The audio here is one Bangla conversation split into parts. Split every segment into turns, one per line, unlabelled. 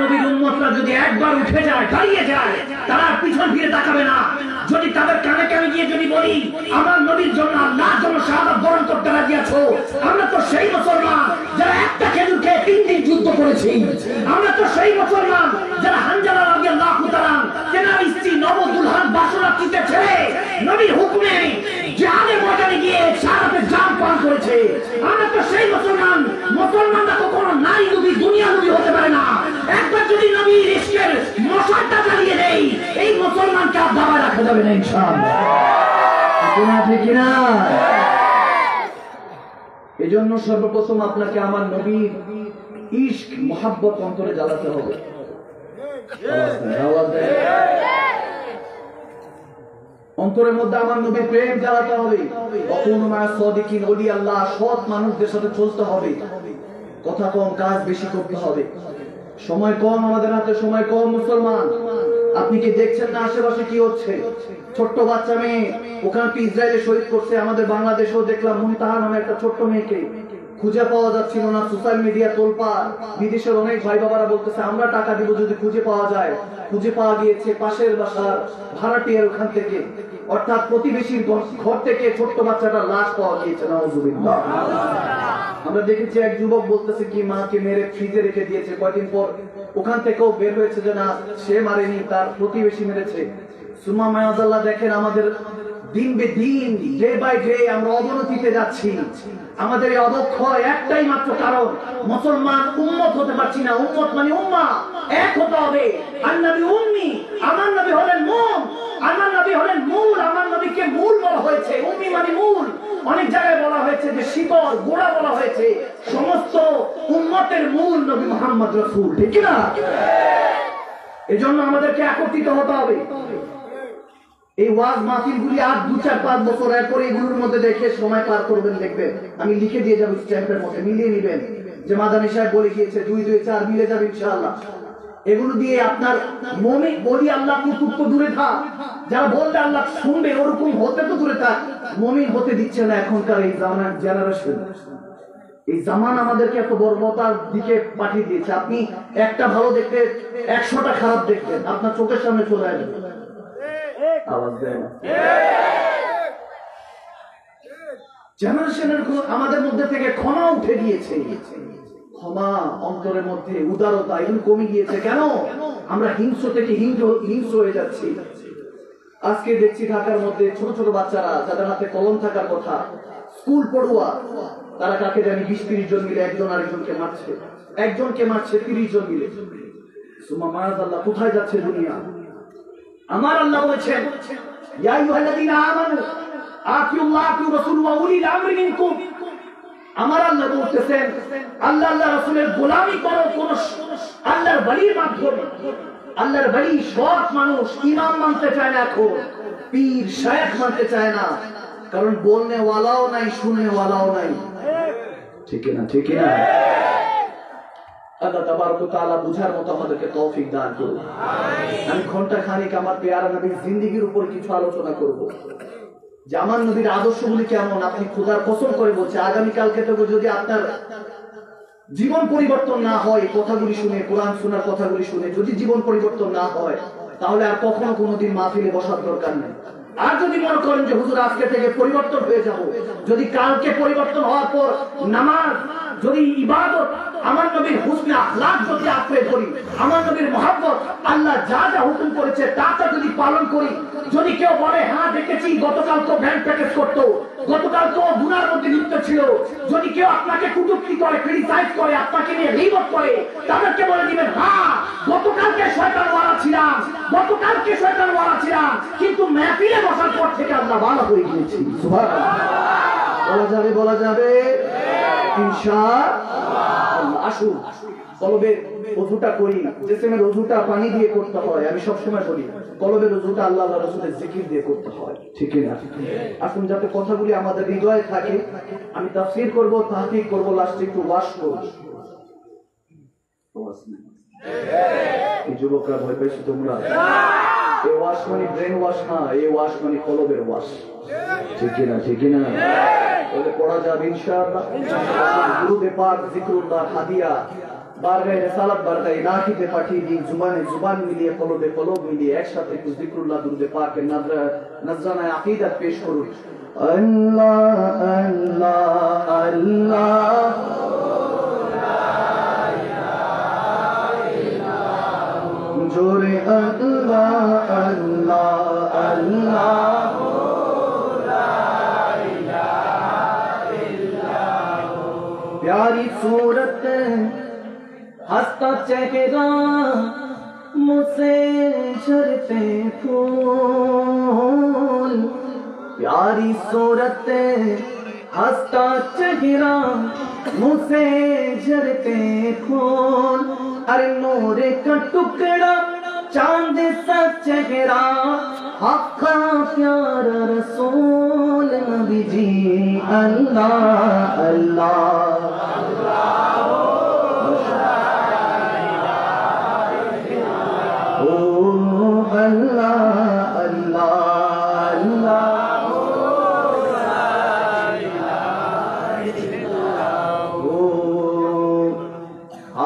নবীর উম্মতরা যদি একবার উঠে যায়, দাঁড়িয়ে যায়, তারা পিছন ফিরে তাকাবে না। যদি তাদের কানে কানে গিয়ে যদি বলি আমার নবীর জন্য আল্লাহ জন্য শাহাদাত বরণ করতে রাজি আছো, আমরা তো সেই মুসলমান যারা একটা খেজুর খেয়ে 3 দিন যুদ্ধ করেছি। আমরা তো সেই মুসলমান যারা হানজালা রাদিয়াল্লাহু তাআলা তেনার স্ত্রী নবদুলহান বাসরাতিতে ছেড়ে নবীর হুকুমে জিহাদের ময়দানে গিয়ে শাহাদাতের জাম পান করেছে। আমরা তো সেই মুসলমান, মুসলমানরা কখনো নারী নবী দুনিয়া নবী হতে পারে না। একবার যদি নবীর ইশকের মশালটা জ্বালিয়ে দেই, এই মুসলমানকে আর দাবায় রাখা যাবে না ইনশাআল্লাহ। ঠিক না? এজন্য সর্বপ্রথম আপনাকে আমার নবীর ইশক মোহাব্বত অন্তরে জ্বালাতে হবে। অন্তরের মধ্যে আমার নবীর প্রেম জ্বালাতে হবে। আল্লাহ সৎ মানুষদের সাথে চলতে হবে। কথা কম, কাজ বেশি করতে হবে। সময় কম আমাদের হাতে, সময় কম মুসলমান। আপনি কি দেখছেন না আশেপাশে কি হচ্ছে? ছোট্ট বাচ্চা মেয়ে ওখানে ইসরায়েলে শহীদ করছে। আমাদের বাংলাদেশেও দেখলাম মুনতাহা নামে একটা ছোট্ট মেয়েকে খুঁজে পাওয়া যাচ্ছিল না। সোশ্যাল মিডিয়া তোলপাড়। বিদেশের অনেক ভাই বাবারা বলতেছে আমরা টাকা দিব যদি খুঁজে পাওয়া যায়। খুঁজে পাওয়া গিয়েছে পাশের বাসার ভাড়াটিয়ার ওখান থেকে, অর্থাৎ প্রতিবেশীর ঘর থেকে ছোট্ট বাচ্চাটার লাশ পাওয়া গিয়েছে। নাউযুবিল্লাহ। আমরা দেখেছি এক যুবক বলতেছে কি মাকে মেরে ফ্রিজে রেখে দিয়েছে। কয়েকদিন পর ওখান থেকেও বের হয়েছে যে না, সে মারেনি, তার প্রতিবেশী মেরেছে। সুমা মায়াজাল্লাহ, দেখেন আমাদের দিন বে দিন, ডে বাই ডে আমরা অবনতিতে যাচ্ছি। আমাদের এই অবক্ষয় একটাই মাত্র কারণ, মুসলমান উম্মত হতে পারছি না। উম্মত মানে উম্মা, এক হতে হবে। আর নবী উম্মি, আমার নবী হলেন মূল। আমার নবী হলেন মূল, আমার নবীকে মূল বলা হয়েছে। উম্মি মানে মূল। অনেক জায়গায় বলা হয়েছে যে শিকড়, গোড়া বলা হয়েছে। সমস্ত উম্মতের মূল নবী মুহাম্মদ রাসূল, ঠিক না? এজন্য আমাদেরকে একত্রিত হতে হবে। এই ওয়াজ মাহফিলগুলি আর 2-4-5 বছর এরপরে এগুলোর মধ্যে দেখে সময় পার করবেন। দেখবেন আমি লিখে দিয়ে যাবো স্ট্যাম্পের মধ্যে, মিলিয়ে নিবেন যে মাদানী সাহেব বলে গিয়েছে 2-2-4 মিলে যাবে ইনশাআল্লাহ। এগুলো দিয়ে আপনার মুমিন বলি আল্লাহ কুতুব তো দূরে থাক, যারা বললে আল্লাহ শুনবে ওরকম হতে তো দূরে থাক, মুমিন হতে দিচ্ছে না এখনকার এই জেনারেশন। এই জামান আমাদেরকে এত বর্বরতার দিকে পাঠিয়ে দিয়েছে। আপনি একটা ভালো দেখতে 100টা খারাপ দেখবেন, আপনার চোখের সামনে চলে আসবে। আওয়াজ দেয় না। জেনারেশনের আমাদের মধ্যে থেকে ক্ষমা উঠে গিয়েছে। ক্ষমা, অন্তরের মধ্যে উদারতা এগুলো কমে গিয়েছে। কেন? আমরা হিংস্র থেকে হিংস্র হয়ে যাচ্ছি। আজকে দেখছি ঢাকার মধ্যে ছোট ছোট বাচ্চারা যাদের হাতে কলম থাকার কথা, স্কুল পড়ুয়া, তারা কাকে জানি 20-30 জন মিলে একজন আরেকজনকে মারছে। একজনকে মারছে 30 জন মিলে। সুমা মায়াজাল্লাহ, কোথায় যাচ্ছে দুনিয়া? আমার আল্লাহ বলেছেন ইয়া আইয়ুহাল্লাযীনা আমানু আতিউল্লাহ ওয়া রাসূলু ওয়া উলিল আমরি মিনকুম। আমার আল্লাহ বলতেছেন আল্লাহ রাসূলের গোলামি করো কোন আল্লাহর ওলির মাধ্যমে। আল্লাহর ওলি সৎ মানুষ ইমাম মানতে চায় না, এখন পীর শায়েখ মানতে চায় না, কারণ বলনে ওয়ালাও নাই, শুননে ওয়ালাও নাই। ঠিক না? ঠিক না? আল্লাহ তাবারক ওয়া তাআলা বুঝার মতো আমাদেরকে তৌফিক দান করুন। আমি ঘন্টা খানিক আমার পেয়ারা নবীর জিন্দেগির উপর কিছু আলোচনা করব, যে আমার নবীর আদর্শগুলি কেমন। আপনি খোদার কসম করে বলছে আগামীকালকে থেকে যদি আপনার জীবন পরিবর্তন না হয়, কথাগুলি শুনে, কোরআন শোনার কথাগুলি শুনে যদি জীবন পরিবর্তন না হয়, তাহলে আর কখনো কোনোদিন মাহফিলে বসার দরকার নেই। আর যদি মনে করেন যে হুজুর আজকে থেকে পরিবর্তন হয়ে যাব, যদি কালকে পরিবর্তন হওয়ার পর নামাজ, যদি ইবাদত, আমার নবীর হুসনে আখলাক যদি আঁকড়ে ধরি, আমার নবীর মহব্বত, আল্লাহ যা যা হুকুম করেছে তা যদি পালন করি, যদি কেউ বলে হ্যাঁ দেখেছি গতকাল তো ব্যাংক প্যাকেজ করতো, গতকাল তো গুনার মধ্যে লিপ্ত ছিল, যদি কেউ আপনাকে কটূক্তি করে, ক্রিটিসাইজ করে, আপনাকে নিয়ে গীবত করে, তাদেরকে বলে দিবেন হ্যাঁ গতকালকে শয়তান ওয়ালা ছিলাম, গতকালকে শয়তান ওয়ালা ছিলাম, কিন্তু মাহফিলে বসার পর থেকে আল্লাহ ভালো হয়ে গিয়েছি। সুবহানাল্লাহ। বলা যাবে, বলা যাবে ইনশাআল্লাহ। আসুন কলবের ওযুটা করি। জিসমের ওযুটা পানি দিয়ে করতে হয়। আমি সবসময় বলি কলবের ওযুটা আল্লাহ আল্লাহ রাসূলের জিকির দিয়ে করতে হয়, ঠিক না? আসুন যাতে কথাগুলি আমাদের হৃদয়ে থাকে। আমি তাফসীর করব, তাহকিক করব, লাস্টে একটু ওয়াশ করব। এই যুবকরা ভয় পেয়েছো তোমরা? এই ওয়াশ মানে ব্রেন ওয়াশ না, এই ওয়াশ মানে কলবের ওয়াশ, ঠিক না? ঠিক না? বলে পড়া যাবে ইনশাআল্লাহ। দুরূদে পাক, জিকরুল্লাহ, হাদিয়া বারগায়ে রিসালাত বারগায়ে নাকিতে পাঠিয়ে দিই, জুবানে জুবান মিলিয়ে কলবে কলব মিলিয়ে একসাথে একটু যিকরুল্লাহ দুরুদে পাকের নজরানায়ে আকীদাত পেশ করুন। আল্লাহ আল্লাহ আল্লাহ জোরে আল্লাহ আল্লাহ আল্লাহ प्यारी सूरत हंसता चेहरा मुझसे झरते फूल, प्यारी सूरत हंसता चेहरा मुझसे झरते फूल, अरे नूर का टुकड़ा चांद सा चेहरा आका प्यारा रसूल नबी जी अल्लाह अल्लाह ओ अल्लाह अल्लाह अल्लाह ओ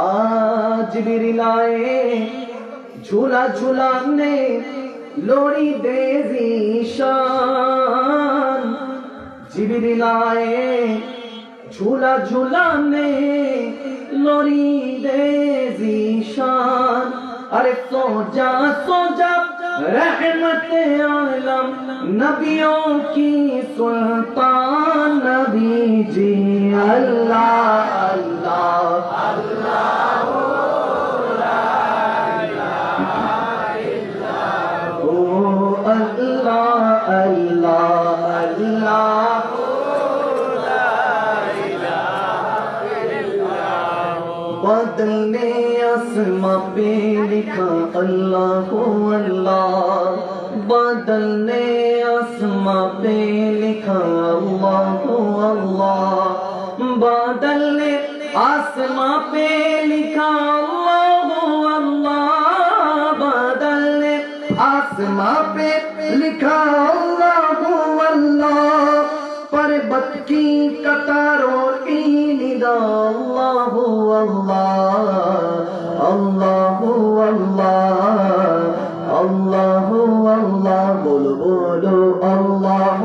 आज जिब्रील आए झूला झूलाने लोरी दे ज़ीशान, जिब्रील आए झूला झूलाने लोरी दे ज़ीशान, अरे सो जा रहमत आलम नबियों की सुल्तान नबी जी अल्लाह अल्लाह बादल ने आसमां पे लिखा अल्लाह अल्लाह, बादल ने आसमां पे लिखा अल्लाह अल्लाह, बादल ने आसमां पे लिखा अल्लाह अल्लाह, बादल ने आसमां पे लिखा अल्लाह अल्लाह, पर्वत की कतारों की निदा अल्लाह अल्लाह अल्लाह अल्लाह अल्लाह अल्लाह, बोलो बोलो अल्लाह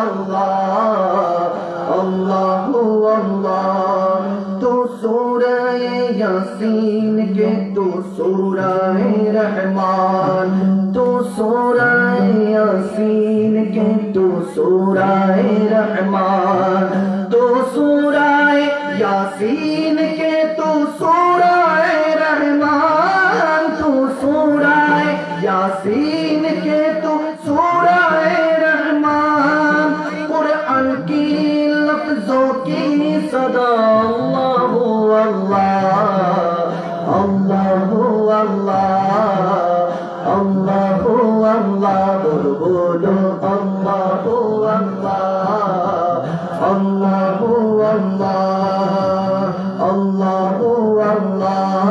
अल्लाह अल्लाह अल्लाह। तू सूरह यासीन के तू सूरह रहमान, तू सूरह यासीन के तू सूरह रहमान, तू सूरह यासीन के तू सूरह रहमान, तू सूरह यासीन के तू सूरह रहमान, कुरान की लफ्जों की सदा अल्लाह अल्लाह अल्लाह अल्लाह अल्लाह अल्लाह, बोलो बोलो अल्लाह अल्लाह अल्लाह अल्लाह अल्लाह अल्लाह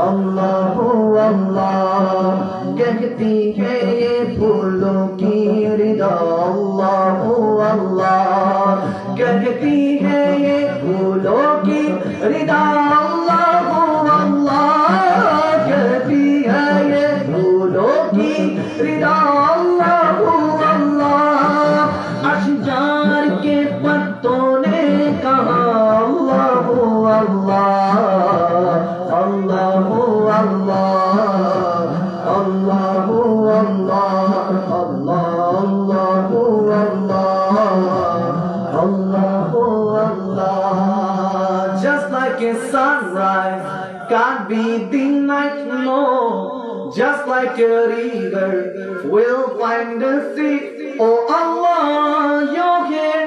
अल्लाह अल्लाह। कहती है ये फूलों की रिदा अल्लाह अल्लाह, कहती है ये फूलों की रिदा अल्लाह अल्लाह, कहती है ये फूलों की रिदा अल्लाह अल्लाह। अशजार के पत्तों ने कहा अल्लाह अल्लाह अल्लाह अल्लाह अल्लाह अल्लाह अल्लाह अल्लाह। Just like a sunrise can't be denied, no. Just like a river will find the sea. Oh Allah, you're here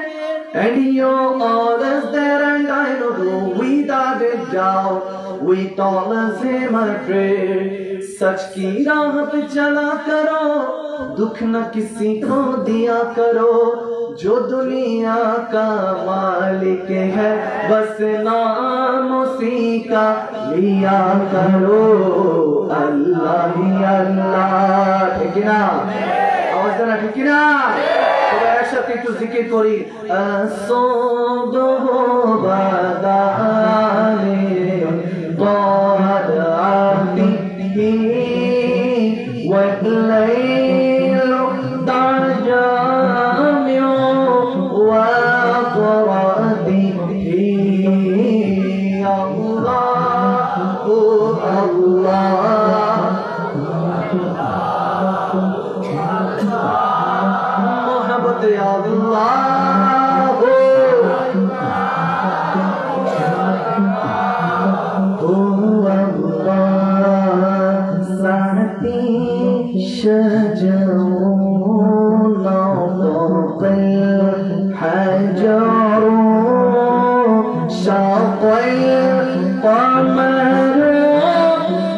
and you're always there, and I know without a doubt with all the same I pray. सच की राह पे चला करो, दुख न किसी को दिया करो, जो दुनिया का मालिक है बस नाम उसी का लिया करो। अल्लाह ही अल्लाह, ठीक ना? आवाज देना, ठीक ना? সবাই একসাথে একটু জিকির করি। আসসাদু বাদালে طلعت والليل ضجامع وقرأت الله الله محبت الله شجر نطق الحجر شق القمر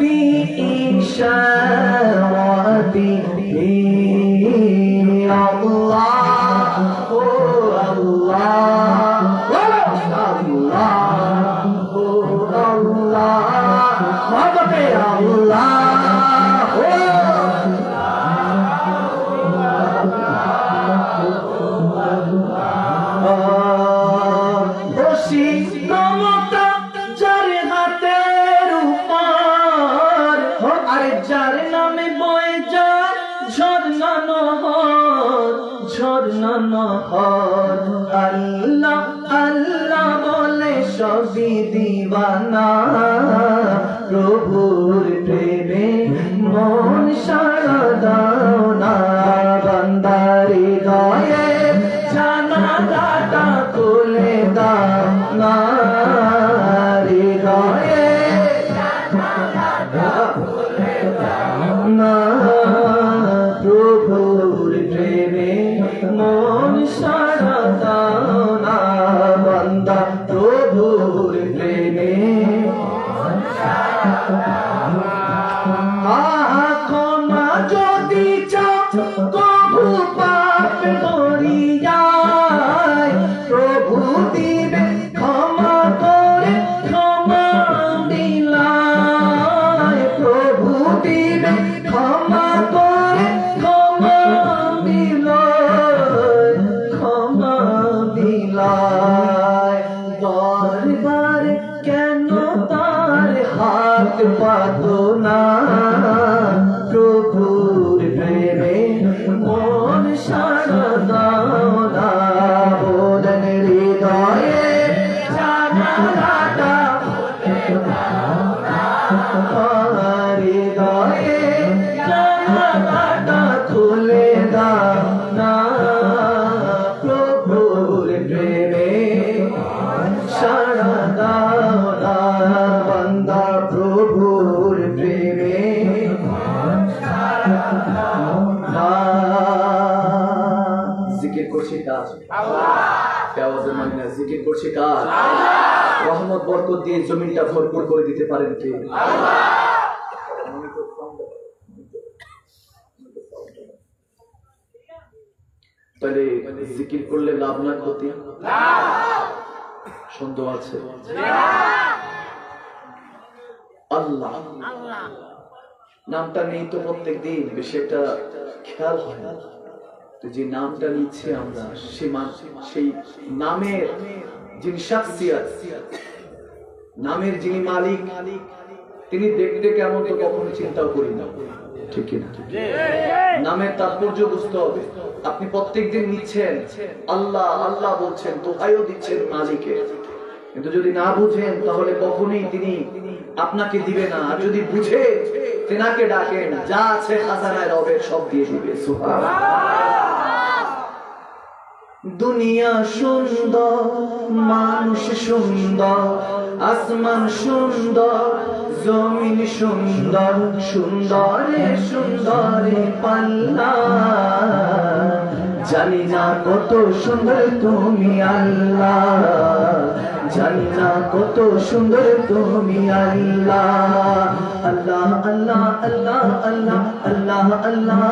بإشارته الله الله আল্লাহ আল্লাহ বলে সবই দিওয়ানা প্রভুর প্রেমে মন সারা দাও না বান্দার হৃদয়ে জানালাটা খুলে দাও না হৃদয়ে জানালাটা খুলে দাও না প্রভুর প্রেমে মন সারা দাও না বান্দা প্রভুর প্রেমে ক্ষমা যদি চাও কবু পাপ করিয়ায় প্রভু দিবে ক্ষমা করে ক্ষমা দিলায় প্রভু দিবে ক্ষমা করে ক্ষমা দিলায় ক্ষমা দিলায় দরবারে কেন তার হাত পাতো না প্রভুর প্রেমে মন সারা দাও না বোধন হৃদয়ে জানালাটা হৃদয়ে জানালাটা খুলে দাও না প্রভুর প্রেমে সারা দাও না বান্দা প্রভুর প্রেমে জিকির করছে কার আওয়াজের মানে জিকির করছে কার রহমত বরকত দিয়ে জমিনটা ভরপুর করে দিতে পারেন কে তাহলে জিকির করলে লাভ না ক্ষতি সন্দেহ আছে আল্লাহ নামটা নেই তো প্রত্যেক দিন বেশি একটা খেয়াল হয় না তো যে নামটা নিচ্ছে আমরা সেই নামের যিনি শাখসিয়াত নামের যিনি মালিক তিনি দেখতে কেমন তো কখনো চিন্তাও করি না ঠিক কিনা নামের তাৎপর্য বুঝতে হবে আপনি প্রত্যেকদিন নিচ্ছেন আল্লাহ আল্লাহ বলছেন দোহাইও দিচ্ছেন মালিকে কিন্তু যদি না বুঝেন তাহলে কখনোই তিনি আপনাকে দিবে না আর যদি বুঝে তেনাকে ডাকেন যা আছে খাজানায় রবের সব দিয়ে দিবে দুনিয়া সুন্দর মানুষ সুন্দর আসমান সুন্দর জমিন সুন্দর সুন্দরে সুন্দরে পাল্লা জানি না কত সুন্দর তুমি আল্লাহ জানি না কত সুন্দর তুমি আল্লাহ আল্লাহ আল্লাহ আল্লাহ আল্লাহ আল্লাহ আল্লাহ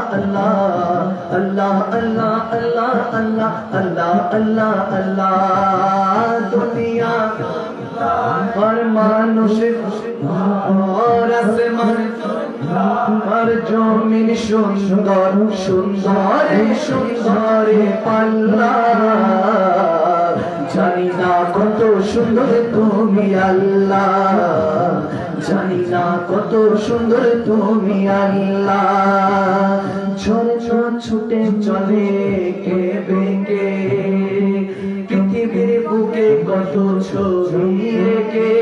আল্লাহ আল্লাহ আল্লাহ আল্লাহ আল্লাহ আল্লাহ আল্লাহ দুনিয়া और मानुष और आसमान और जमीन सुंदर सुंदर सुंदर पाल्ला জানি না কত সুন্দর তুমি আল্লাহ জানি না কত সুন্দর তুমি আল্লাহ ঝরে ছুটে চলে কে বেঁকে পৃথিবীর বুকে কত ছবি এঁকে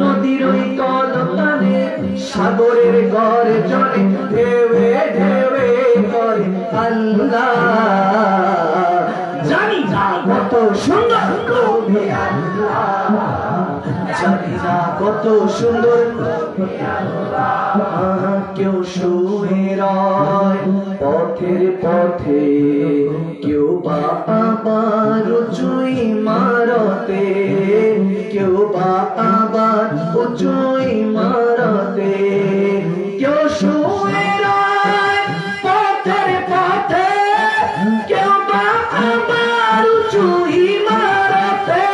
নদীর ওই কলতানে সাগরের গড়ে চলে ঢেউে ঢেউে করে আল্লাহ জানি না কত সুন্দর তুমি আল্লাহ জানি না কত সুন্দর কেউ শুয়ে রয় পথের পথে কেউ বা আবার উঁচুই মারতে কেউ বা আবার উঁচুই মারতে কেউ শুয়ে রয় পথের পথে কেউ বা আবার উঁচুই মারতে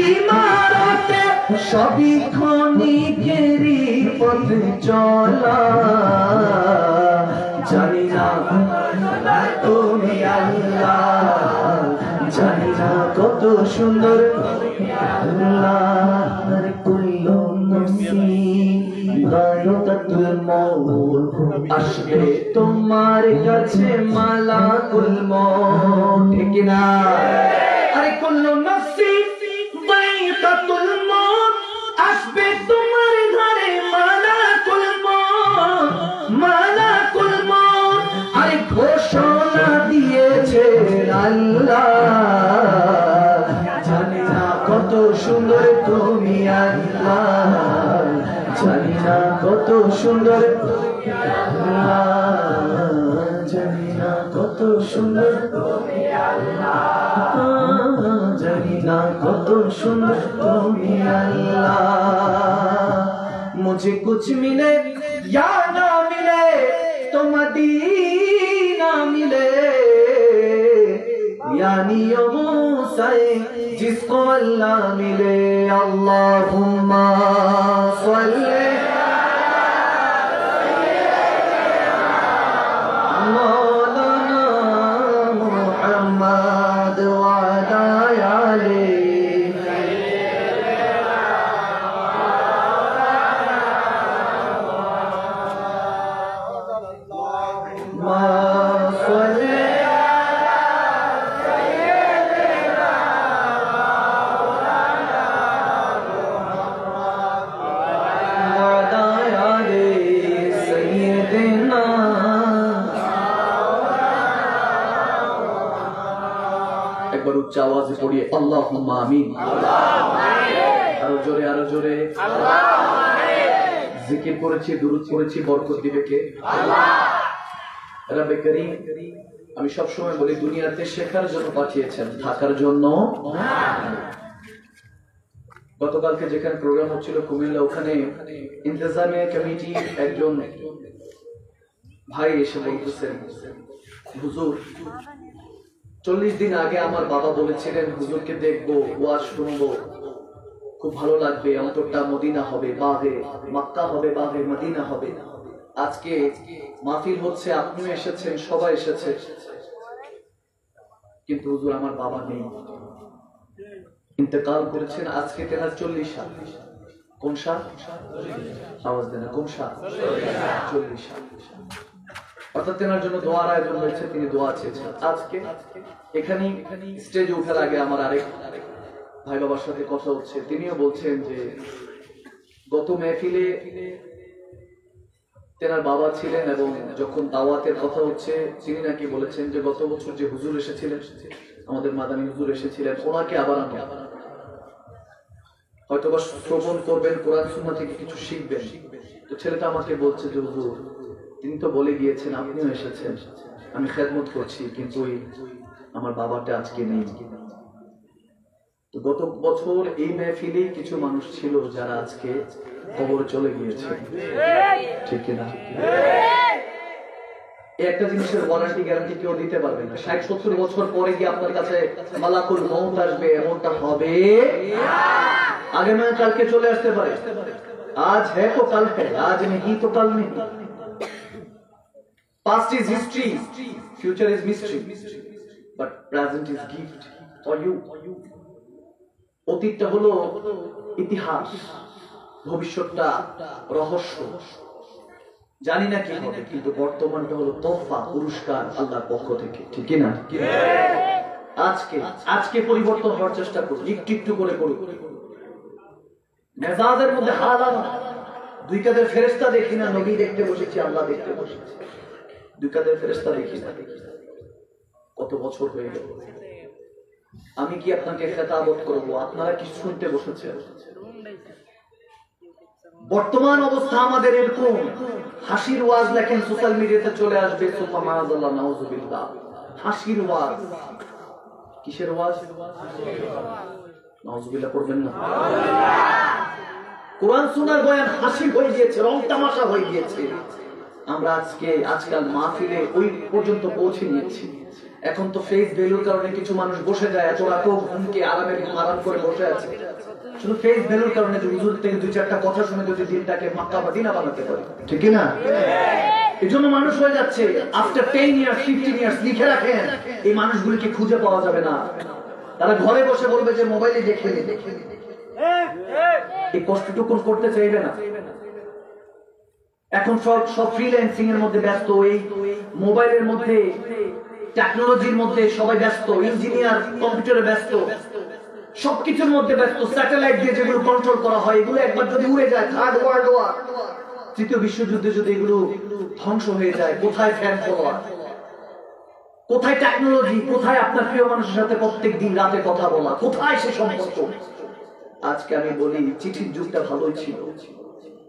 ইমারতে সবই ক্ষণিকেরই পথে চলা জানি না তুমি আল্লাহ জানি না কত সুন্দর আল্লাহর কুল্লু নফসি যায়কাতুল মউত আসবে তোমার কাছে মালাকুল মউত ঠিক না আরে কুল্লু নফসি যায়কাতুল মউত আসবে তোমার ঘরে মালাকুল মউত মালাকুল মউত আরে ঘোষণা দিয়েছে আল্লাহ জানি না কত সুন্দর তুমি আল্লাহ জানি না কত সুন্দর জানি না কত সুন্দর তুমি আল্লাহ জানি না কত সুন্দর তুমি আল্লাহ मुझे कुछ मिले या ना मिले तो मदीना मिले यानी मूसा जिसको अल्लाह मिले अल्लाहुम्मा सल्ली मौलाना मुहम्मद व अला आलिहि একবার উচ্চ আওয়াজে পড়িয়ে আল্লাহুম্মা আমিন আরো জোরে জিকির করেছি দুরূদ পড়েছি বরকত দিবে কে আল্লাহ রব্বে করিম আমি সব সময় বলি দুনিয়াতে শেখার জন্য পাঠিয়েছেন থাকার জন্য গতকালকে যেখানে প্রোগ্রাম হচ্ছিল কুমিল্লা ওখানে ইন্তেজামিয়া কমিটি একজন ভাই এসে বলতেছেন হুজুর 40 দিন আগে আমার বাবা বলেছিলেন হুজুরকে দেখবো ওয়াজ শুনবো খুব ভালো লাগবে অন্তরটা মদিনা হবে বাগে মক্কা হবে বাগে মদিনা হবে আজকে মাহফিল হচ্ছে আপনিও এসেছেন সবাই এসেছে কিন্তু হুজুর আমার বাবা নেই ইন্তেকাল করেছেন আজকে তেনার 40 সাল কোন সাল আওয়াজ দেন কোন সাল 40 সাল অর্থাৎ তেনার জন্য দোয়ার আয়োজন হয়েছে তিনি দোয়া চেয়েছেন আজকে এখানে স্টেজে ওঠার আগে আমার আরেক ভাই বাবার সাথে কথা হচ্ছে তিনিও বলছেন যে গত মেহফিলে তেনার বাবা ছিলেন এবং যখন দাওয়াতের কথা হচ্ছে তিনি নাকি বলেছেন যে গত বছর যে হুজুর এসেছিলেন আমাদের মাদানী হুজুর এসেছিলেন ওনাকে আবার হয়তোবা শ্রবণ করবেন কোরআন সুন্নাহ থেকে কিছু শিখবেন তো ছেলেটা আমাকে বলছে যে হুজুর তিনি তো বলে গিয়েছেন আপনিও এসেছেন আমি খেদমত করছি কিন্তু আমার বাবাটা আজকে নেই তো গত বছর এই মেহফিলে কিছু মানুষ ছিল যারা আজকে কবরে চলে গিয়েছে ঠিক কিনা একটা জিনিসের ওয়ারেন্টি গ্যারান্টি কেউ দিতে পারবে না 60-70 বছর পরে কি আপনার কাছে মালাকুল মউত আসবে এমনটা হবে আগে নয় কালকে চলে আসতে পারে আজ হ্যাঁ তো কাল হ্যাঁ আজ নেই তো কাল নেই Past is history, future is mystery, but present is gift for you. অতীতটা হলো ইতিহাস ভবিষ্যৎটা রহস্য, জানি না কি হবে, কিন্তু বর্তমানটা হলো তোহফা, পুরস্কার আল্লাহর পক্ষ থেকে, ঠিক না? আজকে পরিবর্তন হওয়ার চেষ্টা করুন, একটু একটু করে করুন। মেজাজের মধ্যে হাল আনা, দুই কাঁধের ফেরেশতা দেখি না, নবী দেখতে বসেছি, আল্লাহ দেখতে বসেছি, দুই কাঁধের ফেরেশতা দেখি না। কত বছর হয়ে গেল, আমি কি আপনাকে খেতাবত করবো, আপনারা কি শুনতে বসেছেন? বর্তমান অবস্থা আমাদের এরকম, হাসির ওয়াজ লেখেন সোশ্যাল মিডিয়াতে চলে আসবে, সুফা মাআযাল্লাহ নাউযুবিল্লাহ, হাসির ওয়াজ। কিসের ওয়াজ? নাউযুবিল্লাহ করবেন না। কোরআন সুন্নাহর বয়ান হাসি হয়ে গিয়েছে, রং তামাশা হয়ে গিয়েছে। আমরা আজকাল মাহফিলে ওই পর্যন্ত পৌঁছে নিয়েছি। এখন তো ফেস ভ্যালুর কারণে কিছু মানুষ বসে যায়, এত রাতেও ঘুমকে আরামের ঘুম আরাম করে বসে আছে, শুধু ফেস ভ্যালুর কারণে যে হুজুর থেকে দুই চারটা কথা শুনে যদি দিনটাকে মক্কা মদিনা বানাতে পারে, ঠিক না? এই জন্য মানুষ হয়ে যাচ্ছে। আফটার 10 ইয়ার্স 15 ইয়ার্স লিখে রাখেন, এই মানুষগুলিকে খুঁজে পাওয়া যাবে না। তারা ঘরে বসে বলবে যে মোবাইলে দেখে নি, এই কষ্টটুকু করতে চাইবে না। এখন সব ফ্রিল্যান্সিং এর মধ্যে ব্যস্ত, এই মোবাইলের মধ্যে, টেকনোলজির মধ্যে সবাই ব্যস্ত, ইঞ্জিনিয়ার কম্পিউটারে ব্যস্ত, সবকিছুর মধ্যে ব্যস্ত। স্যাটেলাইট দিয়ে যেগুলো কন্ট্রোল করা হয়, এগুলো একবার যদি উড়ে যায়, থার্ড ওয়ার্ল্ড ওয়ার, তৃতীয় বিশ্বযুদ্ধে যদি এগুলো ধ্বংস হয়ে যায়, কোথায় ফ্যান ফলোয়ার, কোথায় টেকনোলজি, কোথায় আপনার প্রিয় মানুষের সাথে প্রত্যেক দিন রাতে কথা বলা, কোথায় সে সম্পর্ক? আজকে আমি বলি, চিঠির যুগটা ভালোই ছিল,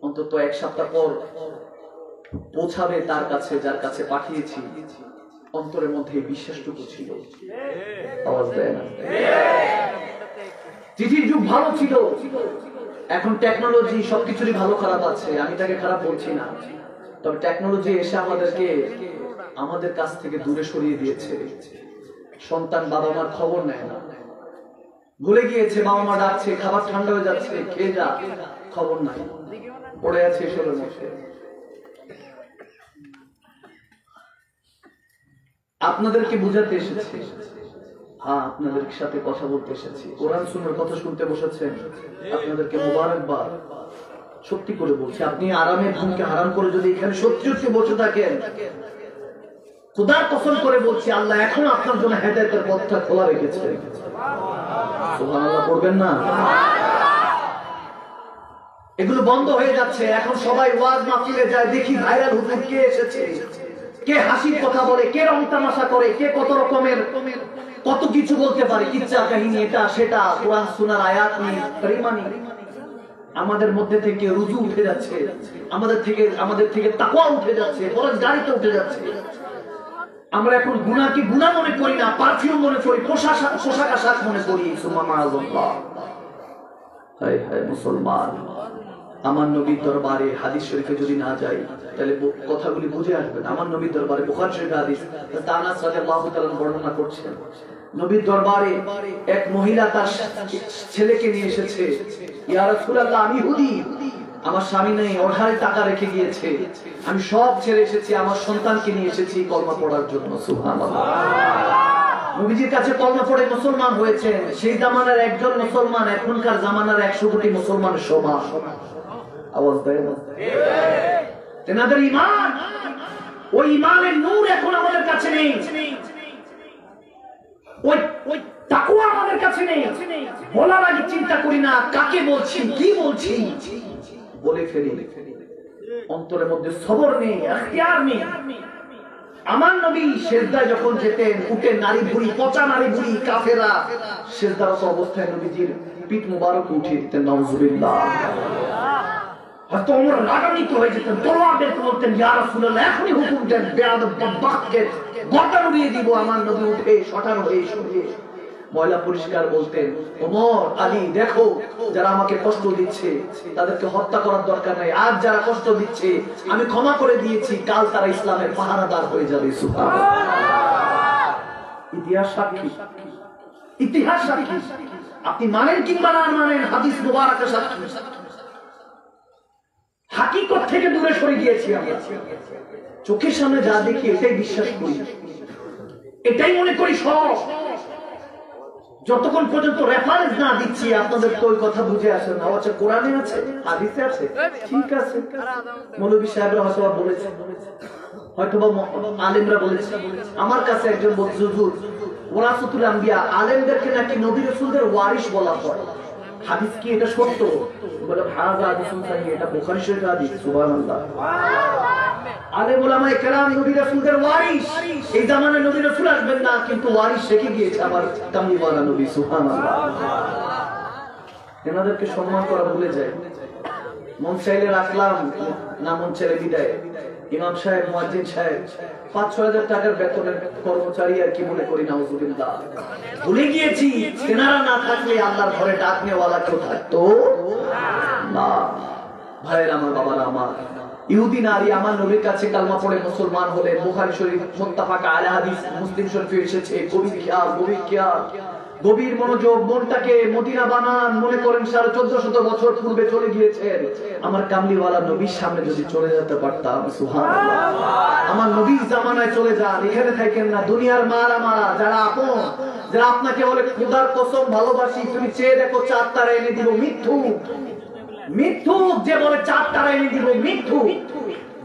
অন্তত এক সপ্তাহ পর পৌঁছাবে তার কাছে যার কাছে পাঠিয়েছি, অন্তরের মধ্যে বিশ্বাসটুকু ছিল। আওয়াজ দেয় না? চিঠির যুগ ভালো ছিল। এখন টেকনোলজি সবকিছুরই ভালো খারাপ আছে, আমি তাকে খারাপ বলছি না, তবে টেকনোলজি এসে আমাদের কাছ থেকে দূরে সরিয়ে দিয়েছে। সন্তান বাবা মার খবর নেয় না, ভুলে গিয়েছে, বাবা মা ডাকছে, খাবার ঠান্ডা হয়ে যাচ্ছে, খেয়ে যা, খবর নাই, পড়ে আছে এসবের মধ্যে। আপনাদেরকে বুঝাতে এসেছি, হ্যাঁ, আপনাদের সাথে কথা বলতে এসেছি, কোরআন সুন্নাহর কথা শুনতে বসেছেন, আপনাদেরকে মোবারকবাদ। সত্যি করে বলছি, আপনি আরামের ঘুমকে হারাম করে যদি এখানে সত্যি সত্যি বসে থাকেন, খোদার কসম করে বলছি, আল্লাহ এখন আপনার জন্য হেদায়েতের পথটা খোলা রেখেছে। সুবহানাল্লাহ পড়বেন না? এগুলো বন্ধ হয়ে যাচ্ছে। এখন সবাই ওয়াজ মাহফিলে যায়, দেখি ভাইরাল হুজুর কে এসেছে, কে হাসির কথা বলে, কে রং তামাশা করে, কে কত রকমের কত কিছু বলতে পারে, কিচ্ছা কাহিনী, এটা সেটা, কোরআন সুন্নাহর আয়াত নিয়ে পরিমাণী। আমাদের মধ্যে থেকে রুজু উঠে যাচ্ছে, আমাদের থেকে তাকওয়া উঠে যাচ্ছে, পরহেজগারিতা উঠে যাচ্ছে। আমরা এখন গুনাহকে গুনাহ মনে করি না, পারফিউম মনে করি, পোশাক আশাক মনে করি। সুবহানাল্লাহ। হায় হায় মুসলমান, আমার নবীর দরবারে হাদিস শরীফে যদি না যাই তাহলে কথাগুলি বুঝে আসবেন। আমার নবীর দরবারে বুখারী শরীফের হাদিস, আনাস রাদিয়াল্লাহু তাআলা বর্ণনা করছেন, নবীর দরবারে এক মহিলা তার ছেলেকে নিয়ে এসেছে। ইয়া রাসূলুল্লাহ, আমি ইহুদি, আমার স্বামী নেই, অঢাল টাকা রেখে গিয়েছে, আমি সব ছেড়ে এসেছি, আমার সন্তানকে নিয়ে এসেছি কলমা পড়ার জন্য। সুবহানাল্লাহ। নবীজির কাছে কলমা পড়ে মুসলমান হয়েছেন। সেই জামানার একজন মুসলমান এখনকার জামানার 100 কোটি মুসলমানের সমান। আওয়াজ দেয় না? তেনাদের ঈমান, ওই ঈমানের নূর এখন আমাদের কাছে নেই, ওই তাকওয়া আমাদের কাছে নেই। বলার আগে চিন্তা করি না কাকে বলছি, কি বলছি, বলে ফেলি। অন্তরের মধ্যে সবর নেই, ইখতিয়ার নেই। আমার নবী সিজদায় যখন যেতেন, উঠে নারী ভুঁড়ি, পচা নারী ভুঁড়ি, কাফেররা সিজদারত অবস্থায় নবীজির পিঠ মুবারক উঠিয়ে দিতেন। নাউযুবিল্লাহ। হযরত ওমর রাগান্বিত হয়ে যেতেন, তলোয়ার বের করে বলতেন, ইয়া রাসূলুল্লাহ, এখনই হুকুম দেন, বেয়াদব বদবখতকে গর্দান উড়িয়ে দিব। আমার নবী উঠে শটান হয়ে শুয়ে ময়লা পরিষ্কার বলতেন, ওমর, আলী, দেখো যারা আমাকে কষ্ট দিচ্ছে তাদেরকে হত্যা করার দরকার নাই, আজ যারা কষ্ট দিচ্ছে আমি ক্ষমা করে দিয়েছি, কাল তারা ইসলামের পাহারাদার হয়ে যাবে। সুবহানাল্লাহ। ইতিহাস সাক্ষী, ইতিহাস সাক্ষী। আপনি মানেন কিংবা না মানেন, হাদিস মুবারকের সাক্ষী। হাকিকত থেকে দূরে সরে গিয়েছি আমরা, চোখের সামনে যা দেখি এটাই বিশ্বাস করি, এটাই মনে করি সব। যতক্ষণ পর্যন্ত রেফারেন্স না দিচ্ছি আপনাদের তো ওই কথা বুঝে আসে না। আচ্ছা কোরআনে আছে, হাদিসে আছে, ঠিক আছে, মৌলভী সাহেবরা হয়তো বলেছে, হয়তোবা আলেমরা বলেছে। আমার কাছে একজন বলছে, হুজুর ওয়ারাসাতুল আম্বিয়া, আলেমদেরকে নাকি নবী রাসূলদের ওয়ারিস বলা হয়, হাদিস কি এটা সত্য? বলে হাযা হাদিসুন সাহিহ, এটা বুখারী শরীফের হাদিস। সুবহানাল্লাহ। আলেম উলামায়ে কেরাম নবী রাসূলদের ওয়ারিস, এই জামানায় নবী রাসূল আসবেন না, কিন্তু ওয়ারিস রেখে গিয়েছে আমার কামলিওয়ালা নবী। সুবহানাল্লাহ। এনাদেরকে সম্মান করা ভুলে যায়। মন চাইলে রাখলাম, না মন চাইলে বিদায়। ইমাম সাহেব, মুয়াজ্জিন সাহেব ৫-৬ হাজার টাকার বেতনের কর্মচারী আর কি মনে করি, নাউজুবিল্লাহ। ভুলে গিয়েছি তেনারা না থাকলে আল্লাহর ঘরে ডাক নেওয়ালা কেউ থাকতো না। ভাইয়ের আমার, বাবারা আমার, ইহুদি নারী আমার নবীর কাছে কালমা পড়ে মুসলমান হলেন। বুখারী শরীফ মুত্তাফাক আলাইহি হাদিস, মুসলিম শরীফে এসেছে। গভীর খেয়াল, গভীর খেয়াল, গভীর মনোযোগ, মনটাকে মদিনা বানান। মনে করেন 1450 বছর পূর্বে চলে গিয়েছেন। আমার কামলিওয়ালা নবীর সামনে যদি চলে যেতে পারতাম, সুবহানাল্লাহ। আমার নবীর জামানায় চলে যান, এখানে থাকেন না। দুনিয়ার মারা মারা যারা আপন, যারা আপনাকে বলে খোদার কসম ভালোবাসি, তুমি চেয়ে দেখো 4 তারা এনে দিব, মিথ্যুক। মিথ্যুক যে বলে 4 তারা এনে দিব, মিথ্যুক।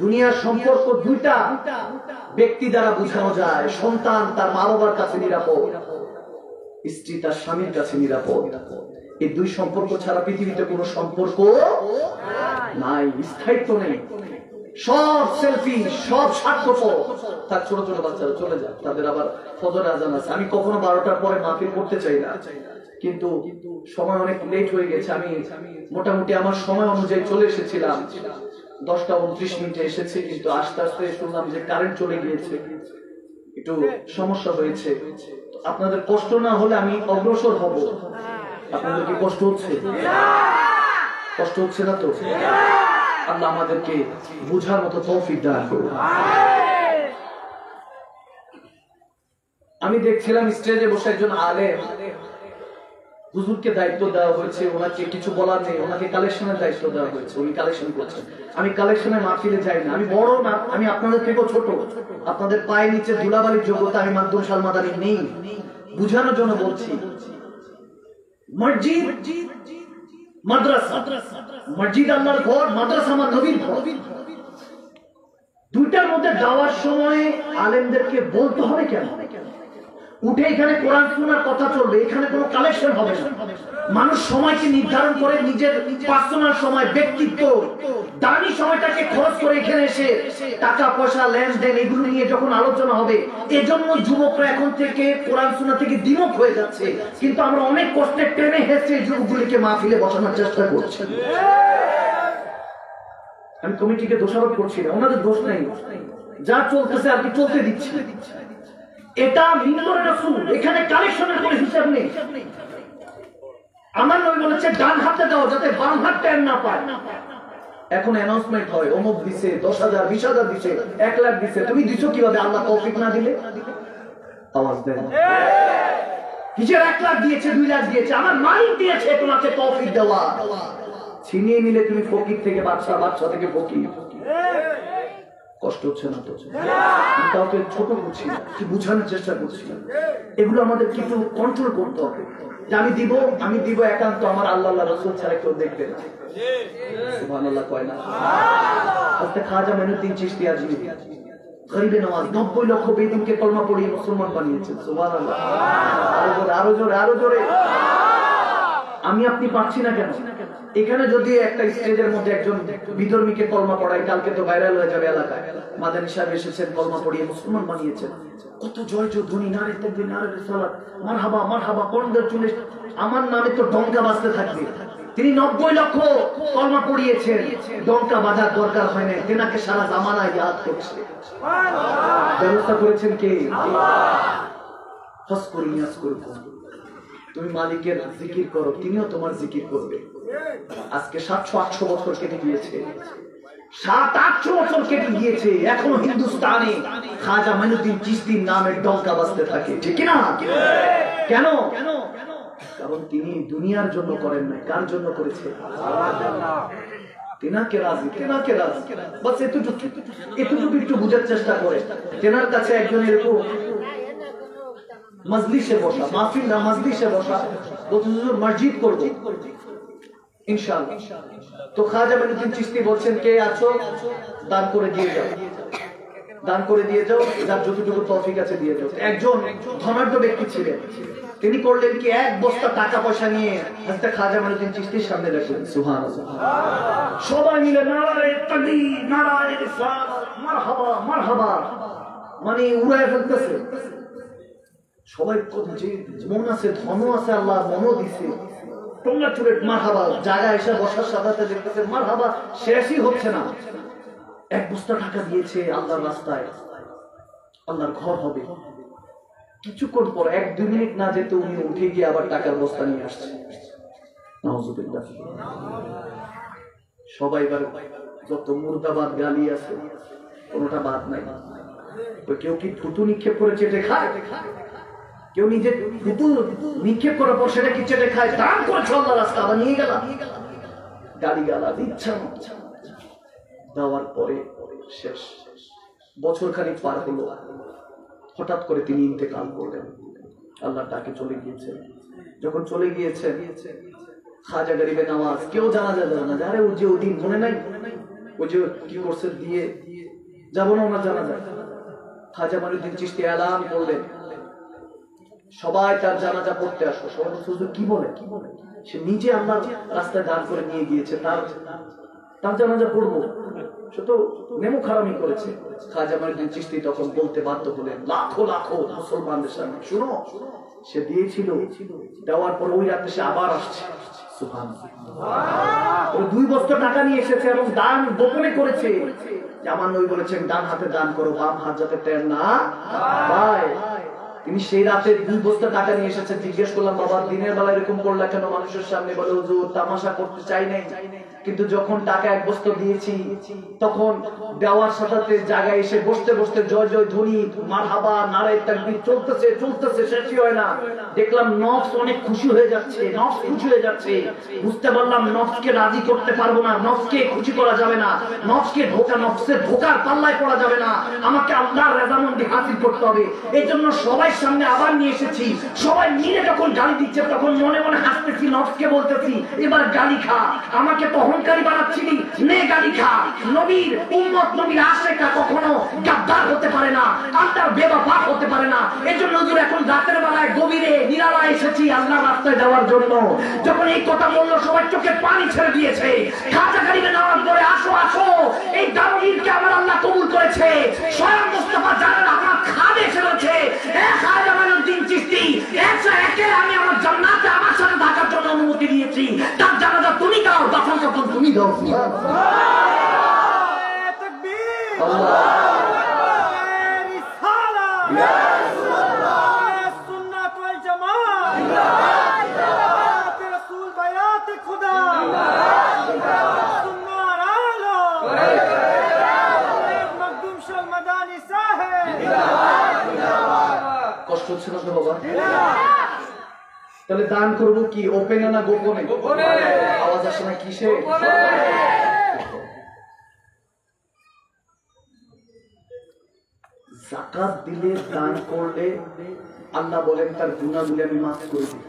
দুনিয়ার সম্পর্ক দুইটা ব্যক্তি দ্বারা বোঝানো যায়। সন্তান তার মা বাবার কাছে নিরাপদ, স্ত্রী তার স্বামীর কাছে নিরাপদ। এই দুই সম্পর্ক ছাড়া পৃথিবীতে কোনো সম্পর্ক নাই, স্থায়িত্ব নেই। সব সেলফি, সব স্বার্থপর। তার ছোট ছোট বাচ্চারা চলে যায়, তাদের আবার ফজরের আজান আছে। আমি কখনো 12টার পরে মাহফিল করতে চাই না, কিন্তু সময় অনেক লেট হয়ে গেছে। আমি মোটামুটি আমার সময় অনুযায়ী চলে এসেছিলাম। 10টা 29 এসেছে, কিন্তু আস্তে আস্তে শুনলাম যে কারেন্ট চলে গিয়েছে, একটু সমস্যা হয়েছে। আপনাদের কষ্ট না হলে আমি অগ্রসর হব। আপনাদের কি কষ্ট হচ্ছে? কষ্ট হচ্ছে না তো? আল্লাহ আমাদেরকে বুঝার মতো তৌফিক দান করুন। আমি দেখছিলাম স্টেজে বসে একজন আলেম, হুজুরকে দায়িত্ব দেওয়া হয়েছে, ওনাকে কিছু বলার নেই, ওনাকে কালেকশনের দায়িত্ব দেওয়া হয়েছে, উনি কালেকশন করছেন। আমি কালেকশনের মাহফিলে যাই না, আমি বড় না, আমি আপনাদের থেকেও ছোট। আপনাদের পায়ের নিচে ধুলাবালির যোগ্যতা আমি মাকদুম শাল মাদানী নেই। বুঝানোর জন্য বলছি, মসজিদ মাদ্রাসা, মসজিদ আল্লাহর ঘর, মাদ্রাসা আমার নবীর ঘর। দুইটার মধ্যে যাওয়ার সময় আলেমদেরকে বলতে হবে কেন? উঠে এখানে কোরআন শোনার কথা চলবে, এখানে কোনো কালেকশন হবে না। মানুষ সময়কে নির্ধারণ করে, নিজের পার্সোনাল সময়, ব্যক্তিত্ব, দামি সময়টাকে খরচ করে এখানে এসে টাকা পয়সা, লেনদেন এগুলো নিয়ে যখন আলোচনা হবে, এজন্য যুবকরা এখন থেকে কোরআন শোনা থেকে দ্বিমুখ হয়ে যাচ্ছে। কিন্তু আমরা অনেক কষ্টে টেনে হেসে যুবকগুলিকে মাহফিলে বসানোর চেষ্টা করছি। আমি কমিটিকে দোষারোপ করছি না, ওনাদের দোষ নেই, যা চলতেছে আর কি চলতে দিচ্ছি। এটা মিম্বরে রাসূল, এখানে কালেকশনের কোনো হিসাব নেই। আমার নবী বলেছে ডান হাতে দাও যাতে বাম হাত টের না পায়। এখন অ্যানাউন্সমেন্ট হয়, অমুক দিছে 10,000, 20,000 দিছে, 1 লাখ দিছে। তুমি দিছো কিভাবে? আল্লাহ তৌফিক না দিলে? আওয়াজ দেন। কিসের 1 লাখ দিয়েছে, 2 লাখ দিয়েছে? আমার মালিক দিয়েছে তোমাকে তৌফিক দেওয়া। ছিনিয়ে নিলে তুমি ফকির থেকে বাদশা, বাদশা থেকে ফকির। কষ্ট হচ্ছে না তো? কাউকে ছোট করছি না, কি বুঝানোর চেষ্টা করছি না। এগুলো আমাদের কিছু কন্ট্রোল করতে হবে। যে আমি দিব একান্ত আমার আল্লাহ রাসূল ছাড়া কেউ দেখবে না। সুবহানাল্লাহ কয় না? আজকে খাজা মাইনুদ্দিন চিশতি আজমি গরিবে নওয়াজ 90 লক্ষ বেদিনকে কলমা পড়িয়ে মুসলমান বানিয়েছেন। সুবহানাল্লাহ। আরো জোরে, আরো জোরে। আমি আপনি পাচ্ছি না কেন? এখানে যদি একটা স্টেজের মধ্যে একজন বিধর্মীকে কলমা পড়ায়, কালকে তো ভাইরাল হয়ে যাবে এলাকায়। মাদানী সাহেব এসেছেন, কলমা পড়িয়ে মুসলমান বানিয়েছেন। কত জয় ধ্বনি, নারে তাকবীর, নারে রিসালাত, মারহাবা মারহাবা, করদের চলে আমার নামে তো ডঙ্কা বাজতে থাকবে। তিনি 90 লক্ষ কলমা পড়িয়েছেন, ডঙ্কা বাজার দরকার হয় না, তেনাকে সারা জামানায় ইয়াদ করছে। ব্যবস্থা করেছেন কে? আল্লাহ। হস করি নিয়াজ করব, তুমি মালিকের জিকির করো, তিনিও তোমার জিকির করবে। আজকে 700-800 বছর কেটে গিয়েছে, 700-800 বছর কেটে গিয়েছে, এখনো হিন্দুস্তানে খাজা মাইনুদ্দিন চিশতির নামে ডঙ্কা বাজতে থাকে, ঠিক না? কেন? কারণ তিনি দুনিয়ার জন্য করেন নাই, কার জন্য করেছে? তেনাকে রাজি, তেনাকে রাজি। বাস এতটুকু একটু বুঝার চেষ্টা করে। তেনার কাছে একজন এরকম মজলিসে বসা, মাহফিল না মজলিসে বসা, বলতে হুজুর মসজিদ করব ইনশাআল্লাহ। তো খাজা মাইনুদ্দিন চিশতি বলছেন, কে আছো দান করে দিয়ে যাও, দান করে দিয়ে যাও, যার যতটুকু তৌফিক আছে দিয়ে যাও। একজন ধনাঢ্য ব্যক্তি ছিলেন, তিনি করলেন কি, এক বস্তা টাকা পয়সা নিয়ে হযরত খাজা মাইনুদ্দিন চিশতির সামনে রাখলেন। সুবহানাল্লাহ। সবাই মিলে নারায়ে তাকবীর, নারায়ে রিসালাত, মারহাবা মারহাবা, মানে উড়ায় ফেলতেছে। সবাই যে মন আছে, ধন আছে, আল্লাহ মনও দিছে, তোমরা চুরে মারহাবা, জায়গায় এসে বসার সাথে দেখতেছে মারহাবা শেষই হচ্ছে না। এক বস্তা টাকা দিয়েছে আল্লাহর রাস্তায়, আল্লাহর ঘর হবে। কিছুক্ষণ পর, 1-2 মিনিট না যেতে উনি উঠে গিয়ে আবার টাকার বস্তা নিয়ে আসছে। নাউযুবিল্লাহ। সবাই এবার যত মুর্দাবাদ গালি আছে কোনোটা বাদ নাই। কেউ কি থুতু নিক্ষেপ করে চেটে খায়, কেউ নিজে থুতু নিক্ষেপ করার পর সেটা কি চেটে খায়, দান করেছে আল্লাহর রাস্তা, আবার নিয়ে গেলাম গালি গালা ইচ্ছা দেওয়ার পরে শেষ। বছর খানিক পার হলো, হঠাৎ করে তিনি ইন্তেকাল করলেন, আল্লাহর ডাকে চলে গিয়েছেন। যখন চলে গিয়েছেন, খাজা গরিবে নওয়াজ কেউ জানাজা যাবে না, আরে ও যে ওদিন মনে নাই, ও যে কি করছে দিয়ে যাবো না ওনার জানাজা। খাজা মাইনুদ্দিন চিশতি এলান করলেন, সবাই তার জানাজা পড়তে আসো। সবাই হুজুর কি বলে, সে নিজে আল্লাহর রাস্তায় দান করে নিয়ে গিয়েছে, তার জানাজা পড়বো, সে তো নেমো খারামি করেছে। খাজা মাইনুদ্দিন চিশতি তখন বলতে বাধ্য হলেন লাখো লাখো মুসলমানদের সামনে, শুনো সে দিয়েছিল, দেওয়ার পর ওই রাতে সে আবার আসছে। সুবহানাল্লাহ। 2 বস্তা টাকা নিয়ে এসেছে এবং দান গোপনে করেছে। আমার নবী বলেছেন ডান হাতে দান করো, বাম হাত যাতে টের না পায়। তিনি সেই রাতে 2 বস্তা টাকা নিয়ে এসেছে। জিজ্ঞেস করলাম, বাবা দিনের বেলা এরকম করলা কেন মানুষের সামনে? বলে হুজুর তামাশা করতে চাই নাই, কিন্তু যখন টাকা 1 বস্তা দিয়েছি তখন দেওয়ার সাথে জায়গায় এসে বসতে বসতে জয় জয় ধ্বনি, মারহাবা, নারায়ে তাকবীর চলতেছে চলতেছে, শেষই হয় না। দেখলাম নফস অনেক খুশি হয়ে যাচ্ছে, নফস খুশি হয়ে যাচ্ছে। বুঝতে পারলাম নফসকে রাজি করতে পারবো না, নফসকে খুশি করা যাবে না, নফসকে নফসের ধোকার পাল্লায় পড়া যাবে না, আমাকে আল্লাহর রেজামন্দি হাসিল করতে হবে। এই জন্য সবাই সামনে আবার নিয়ে এসেছি। সবাই মিলে যখন গালি দিচ্ছে তখন মনে মনে হাসতেছি, নফসকে বলতেছি এবার গালি খা, আমাকে তো অহংকারী বানাচ্ছিলি, নে গালি খা। নবীর উম্মত, নবীর আশিকরা কখনো গাদ্দার হতে পারে না, আল্লাহর বেওয়াফা হতে পারে না। এজন্য হুজুর এখন রাতের বেলায় গভীরে নিরালায় এসেছি আল্লাহর রাস্তায় যাওয়ার জন্য। যখন এই কথা বলল সবাই চোখে পানি ছেড়ে দিয়েছে। খাজা গরিবে নওয়াজ বলে, আসো আসো, এই দারুণীরকে আমার আল্লাহ কবুল করেছে। স্বয়ং মুস্তাফা জালাল আমার খাদে এসে বলছে, এ খাজা মাইনুদ্দিন চিশতি, একে আমি আমার জান্নাতে আমার সাথে থাকার জন্য অনুমতি দিয়েছি, তার জানাজা তুমি দাও, দাফন কাফন তুমি দাও। কষ্ট হচ্ছে না তো বাবা? তাহলে দান করবো কি ওপেনে না গোপনে? আওয়াজ আসে না কিসে? যাকাত দিলে, দান করলে আল্লাহ বলেন তার গুনাহগুলো আমি মাফ করে দিই।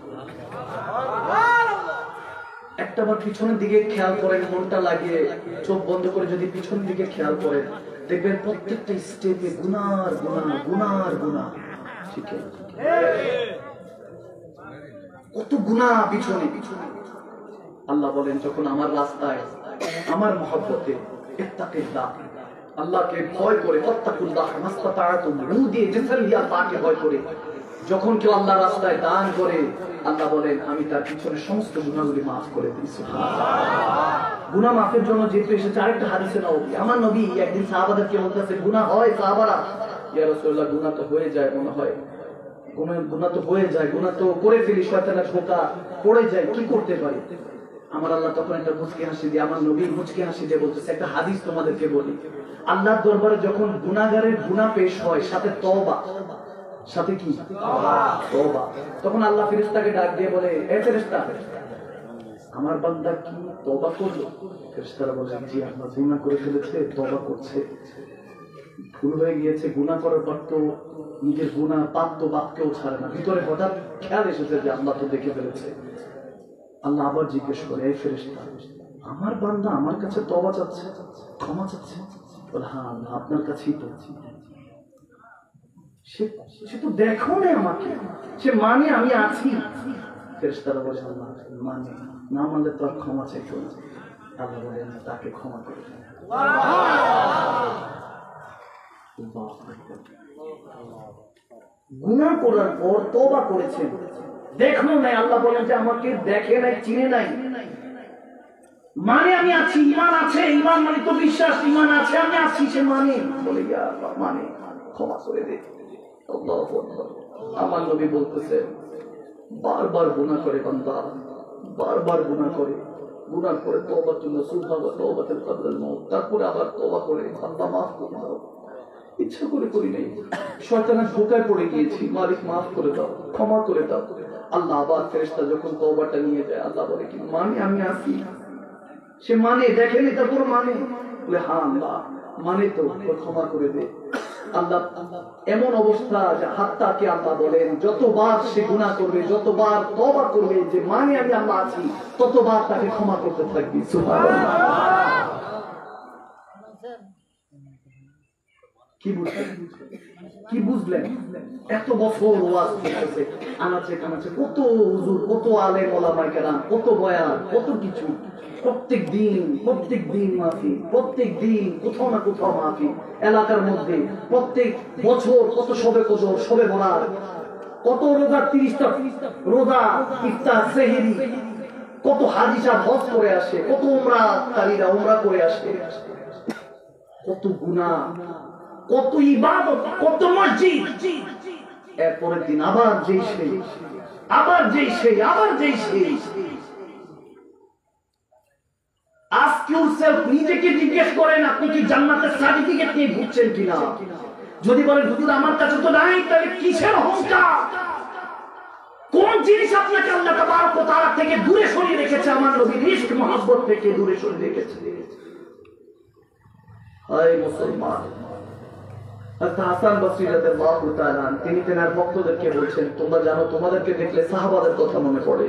একটাবার পিছনের দিকে খেয়াল করেন, মনটা লাগিয়ে চোখ বন্ধ করে যদি পিছনের দিকে খেয়াল করেন, দেখবেন প্রত্যেকটা স্টেপে গুনার গুনাহ, গুনার গুনাহ। ঠিক আছে, কত গুনাহ পিছনে পিছনে। আল্লাহ বলেন যখন আমার রাস্তায়, আমার মহব্বতে ইত্তাকিল্লাহ, আল্লাহকে ভয় করে, ফাত্তাকুল্লাহ মাসতাতা'তুম, রূহ দিয়ে জিসম দিয়ে আল্লাহকে ভয় করে যখন কেউ আল্লাহর রাস্তায় দান করে, আল্লাহ বলেন আমি তার পিছনে সমস্ত গুনাহগুলি মাফ করে দিই। সুবহানাল্লাহ। গুনাহ মাফের জন্য যেহেতু এসেছে আরেকটা হাদিসে নবী, আমার নবী একদিন সাহাবাদেরকে বলতেছে, গুনাহ হয় সাহাবারা, ইয়া রাসূলুল্লাহ গুনাহ তো হয়ে যায় মনে হয়, গুনাহ তো হয়ে যায়, গুনাহ তো করে ফেলি, শয়তানের ধোঁকা পড়ে যায়, কি করতে পারি? আমার আল্লাহ তখন একটা মুচকি হাসি দিয়ে, আমার নবী মুচকি হাসি দিয়ে বলতেছে, একটা হাদিস তোমাদেরকে বলি, আল্লাহর দরবারে যখন গুনাহগারের গুনাহ পেশ হয় সাথে তওবা, সাথে কি তওবা, তখন আল্লাহ ফেরেশতাকে ডাক দিয়ে বলে, এ ফেরেশতা, আমার বান্দা কি তওবা করলো? ফেরেশতারা বলে, জি আল্লাহ গুনাহ করে ফেলেছে, তওবা করছে। ভুল হয়ে গিয়েছে, গুনাহ করার পর তো নিজের গুনাহ পাপ তো বাপকেও ছাড়ে না। ভিতরে হঠাৎ খেয়াল এসেছে যে আল্লাহ তো দেখে ফেলেছে। আল্লাহ আবার জিজ্ঞেস করে, এই ফেরেশতা, আমার বান্দা আমার কাছে তওবা চাচ্ছে, ক্ষমা চাচ্ছে? বলে, হ্যাঁ আল্লাহ আপনার কাছেই তো। সে তো দেখো না আমাকে, সে মানে আমি আছি। ফেরেশতারা বলে, আল্লাহ মানে না মানলে তো আর ক্ষমা চাইতো না। আল্লাহ বলেন, তাকে ক্ষমা করে দেন। গুনাহ করার পর তওবা করেছেন, দেখলো নাই। আল্লাহ বলেন যে আমাকে দেখে নাই, চিনে নাই, মানে আমি আছি, ঈমান আছে। ঈমান মানে তো বিশ্বাস, ঈমান আছে, আমি আছি, সে মানে। বলে, ইয়া আল্লাহ মানে ক্ষমা করে দে। আল্লাহু আকবার। আমার নবী বলতেছে, বারবার গুনাহ করে বান্দা, বারবার গুনাহ করে, গুনার পরে তওবার জন্য সুবহানাল্লাহ তওবাতুল কবুল মওত, তারপরে আবার তওবা করে আল্লাহ মাফ করে দাও, ইচ্ছা করে করি নাই, শয়তানের ধোঁকায় পড়ে গিয়েছি, মালিক মাফ করে দাও, ক্ষমা করে দাও। আল্লাহ আবার ফেরেশতা যখন তওবাটা নিয়ে যায়, আল্লাহ বলে কি মানে আমি আছি? সে মানে দেখেনি, তারপর মানে। বলে, হ্যাঁ আল্লাহ মানে তো, ক্ষমা করে দে। আল্লাহ এমন অবস্থা যে হাত্তাকে আল্লাহ বলেন যতবার সে গুনাহ করবে, যতবার তওবা করবে যে মানে আমি আল্লাহ আছি, ততবার তাকে ক্ষমা করতে থাকবি। সুবহানাল্লাহ। কি বুঝলেন? এত বছর ওয়াজ করতেছে, আনাচে কানাচে কত হুজুর, কত আলেম ওলামায়ে কেরাম, কত বয়ান, কত কিছু, প্রত্যেক দিন মাহফিল, প্রত্যেক দিন কোথাও না কোথাও মাহফিল এলাকার মধ্যে, প্রত্যেক বছর কত শবে কদর, শবে বরাত, কত রোজা, 30টা রোজা, ইফতার, সেহরি, কত হাজী সাহেব হজ করে আসে, কত উমরাকারীরা উমরা করে আসে, কত গুনাহ, কত ইবাদত, কত মসজিদ। এরপরের দিন আবার যেই সেই, আবার যেই সেই, আবার যেই সেই। আস্ক ইউরসেলফ, নিজেকে জিজ্ঞেস করেন আপনি কি জান্নাতের সার্টিফিকেট নিয়ে ঘুরছেন কিনা? যদি বলেন হুজুর আমার কাছে তো নাই, তাহলে কিসের অহংকার? কোন জিনিস আপনাকে আল্লাহ তাবারক ওয়া তাআলা থেকে দূরে সরিয়ে রেখেছে? আমার নবীর ইশক মহব্বত থেকে দূরে সরিয়ে রেখেছে। হায় মুসলমান, হাসান বসরি রাদিয়াল্লাহু তাআলা তিনি তেনার ভক্তদেরকে বলছেন, তোমরা জানো তোমাদেরকে দেখলে সাহাবাদের কথা মনে পড়ে।